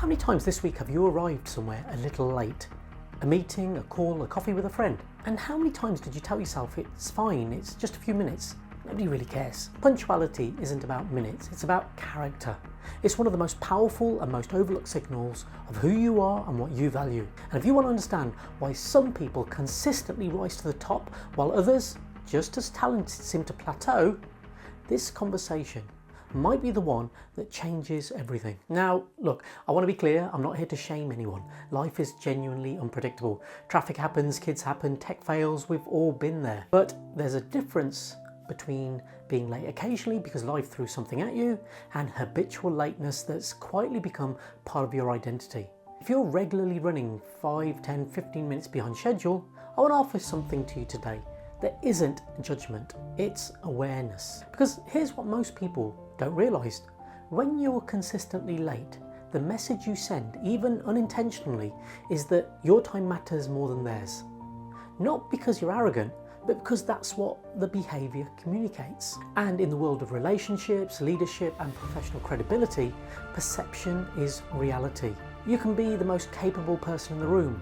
How many times this week have you arrived somewhere a little late? A meeting, a call, a coffee with a friend? And how many times did you tell yourself it's fine, it's just a few minutes? Nobody really cares. Punctuality isn't about minutes, it's about character. It's one of the most powerful and most overlooked signals of who you are and what you value. And if you want to understand why some people consistently rise to the top while others, just as talented, seem to plateau, this conversation might be the one that changes everything. Now, look, I want to be clear, I'm not here to shame anyone. Life is genuinely unpredictable. Traffic happens, kids happen, tech fails, we've all been there. But there's a difference between being late occasionally because life threw something at you and habitual lateness that's quietly become part of your identity. If you're regularly running 5, 10, 15 minutes behind schedule, I want to offer something to you today. There isn't judgment, it's awareness. Because here's what most people don't realise. When you're consistently late, the message you send, even unintentionally, is that your time matters more than theirs. Not because you're arrogant, but because that's what the behaviour communicates. And in the world of relationships, leadership and professional credibility, perception is reality. You can be the most capable person in the room,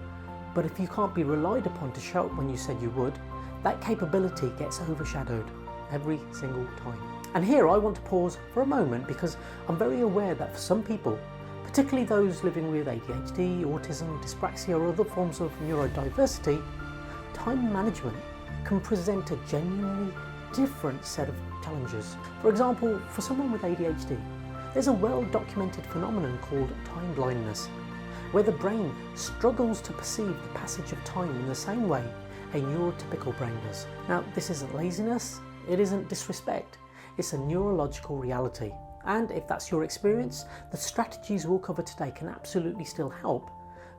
but if you can't be relied upon to show up when you said you would, that capability gets overshadowed every single time. And here I want to pause for a moment because I'm very aware that for some people, particularly those living with ADHD, autism, dyspraxia or other forms of neurodiversity, time management can present a genuinely different set of challenges. For example, for someone with ADHD, there's a well-documented phenomenon called time blindness, where the brain struggles to perceive the passage of time in the same way a neurotypical brain does. Now, this isn't laziness, it isn't disrespect, it's a neurological reality. And if that's your experience, the strategies we'll cover today can absolutely still help,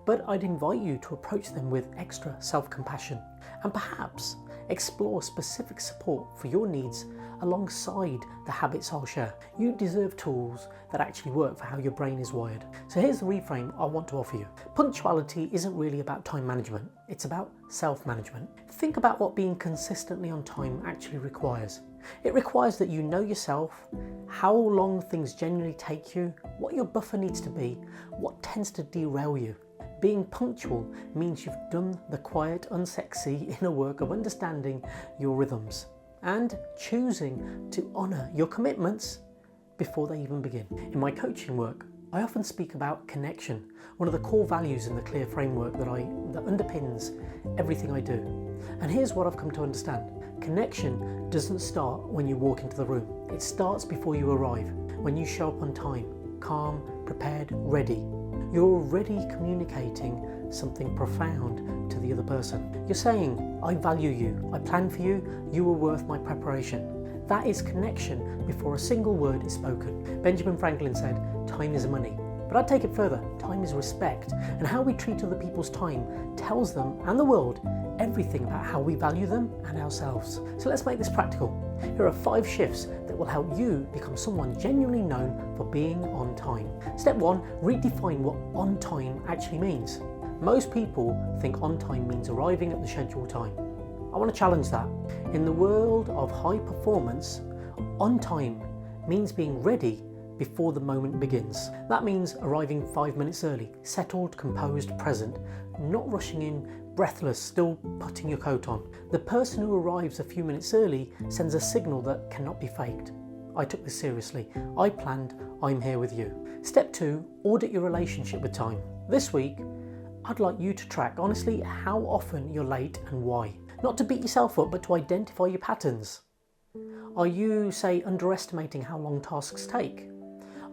but I'd invite you to approach them with extra self-compassion and perhaps explore specific support for your needs alongside the habits I'll share. You deserve tools that actually work for how your brain is wired. So here's the reframe I want to offer you. Punctuality isn't really about time management, it's about self-management. Think about what being consistently on time actually requires. It requires that you know yourself, how long things genuinely take you, what your buffer needs to be, what tends to derail you. Being punctual means you've done the quiet, unsexy inner work of understanding your rhythms and choosing to honour your commitments before they even begin. In my coaching work, I often speak about connection, one of the core values in the CLEAR framework that underpins everything I do. And here's what I've come to understand. Connection doesn't start when you walk into the room. It starts before you arrive, when you show up on time, calm, prepared, ready. You're already communicating something profound to the other person. You're saying, I value you, I plan for you, you are worth my preparation. That is connection before a single word is spoken. Benjamin Franklin said, time is money. But I'd take it further, time is respect. And how we treat other people's time tells them and the world everything about how we value them and ourselves. So let's make this practical. Here are 5 shifts that will help you become someone genuinely known for being on time. Step 1, redefine what on time actually means. Most people think on time means arriving at the scheduled time. I want to challenge that. In the world of high performance, on time means being ready before the moment begins. That means arriving 5 minutes early, settled, composed, present, not rushing in, breathless, still putting your coat on. The person who arrives a few minutes early sends a signal that cannot be faked. I took this seriously. I planned, I'm here with you. Step 2, audit your relationship with time. This week, I'd like you to track honestly how often you're late and why. Not to beat yourself up, but to identify your patterns. Are you, say, underestimating how long tasks take?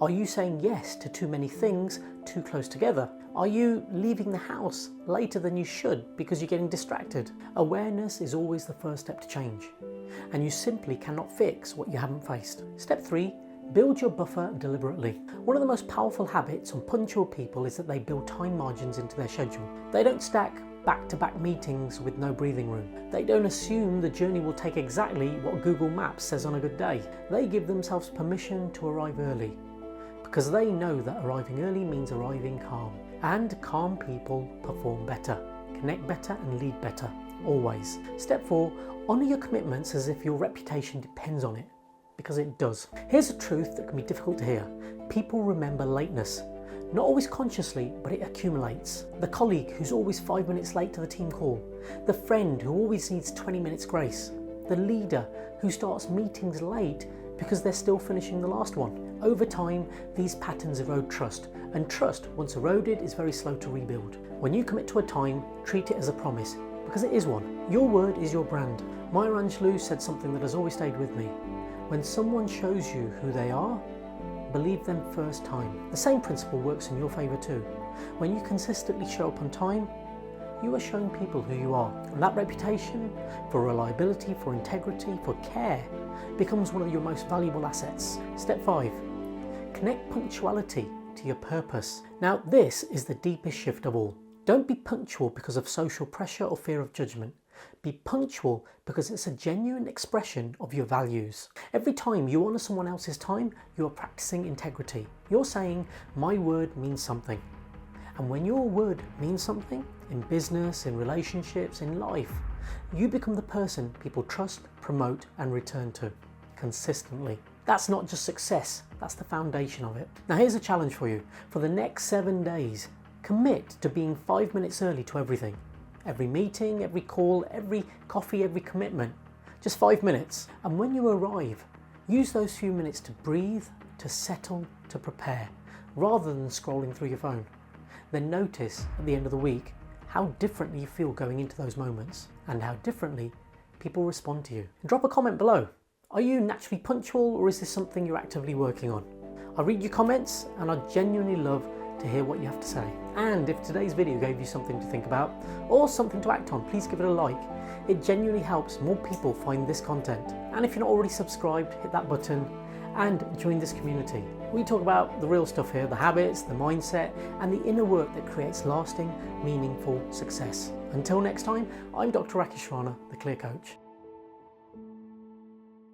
Are you saying yes to too many things too close together? Are you leaving the house later than you should because you're getting distracted? Awareness is always the first step to change, and you simply cannot fix what you haven't faced. Step 3, build your buffer deliberately. One of the most powerful habits on punctual people is that they build time margins into their schedule. They don't stack back-to-back meetings with no breathing room. They don't assume the journey will take exactly what Google Maps says on a good day. They give themselves permission to arrive early, because they know that arriving early means arriving calm. And calm people perform better, connect better and lead better, always. Step 4, honour your commitments as if your reputation depends on it, because it does. Here's a truth that can be difficult to hear. People remember lateness, Not always consciously, but it accumulates. The colleague who's always 5 minutes late to the team call. The friend who always needs 20 minutes grace. The leader who starts meetings late because they're still finishing the last one. Over time, these patterns erode trust, and trust, once eroded, is very slow to rebuild. When you commit to a time, treat it as a promise, because it is one. Your word is your brand. Maya Angelou said something that has always stayed with me. When someone shows you who they are, believe them first time. The same principle works in your favour too. When you consistently show up on time, you are showing people who you are. And that reputation for reliability, for integrity, for care becomes one of your most valuable assets. Step 5, connect punctuality to your purpose. Now, this is the deepest shift of all. Don't be punctual because of social pressure or fear of judgment. Be punctual because it's a genuine expression of your values. Every time you honour someone else's time, you are practicing integrity. You're saying, my word means something. And when your word means something, in business, in relationships, in life, you become the person people trust, promote, and return to consistently. That's not just success, that's the foundation of it. Now here's a challenge for you. For the next 7 days, commit to being 5 minutes early to everything. Every meeting, every call, every coffee, every commitment. Just 5 minutes. And when you arrive, use those few minutes to breathe, to settle, to prepare, rather than scrolling through your phone. Then notice at the end of the week how differently you feel going into those moments and how differently people respond to you. Drop a comment below. Are you naturally punctual, or is this something you're actively working on? I read your comments and I genuinely love to hear what you have to say. And if today's video gave you something to think about or something to act on, please give it a like. It genuinely helps more people find this content. And if you're not already subscribed, hit that button and join this community. We talk about the real stuff here, the habits, the mindset, and the inner work that creates lasting, meaningful success. Until next time, I'm Dr. Rakish Rana, the Clear Coach.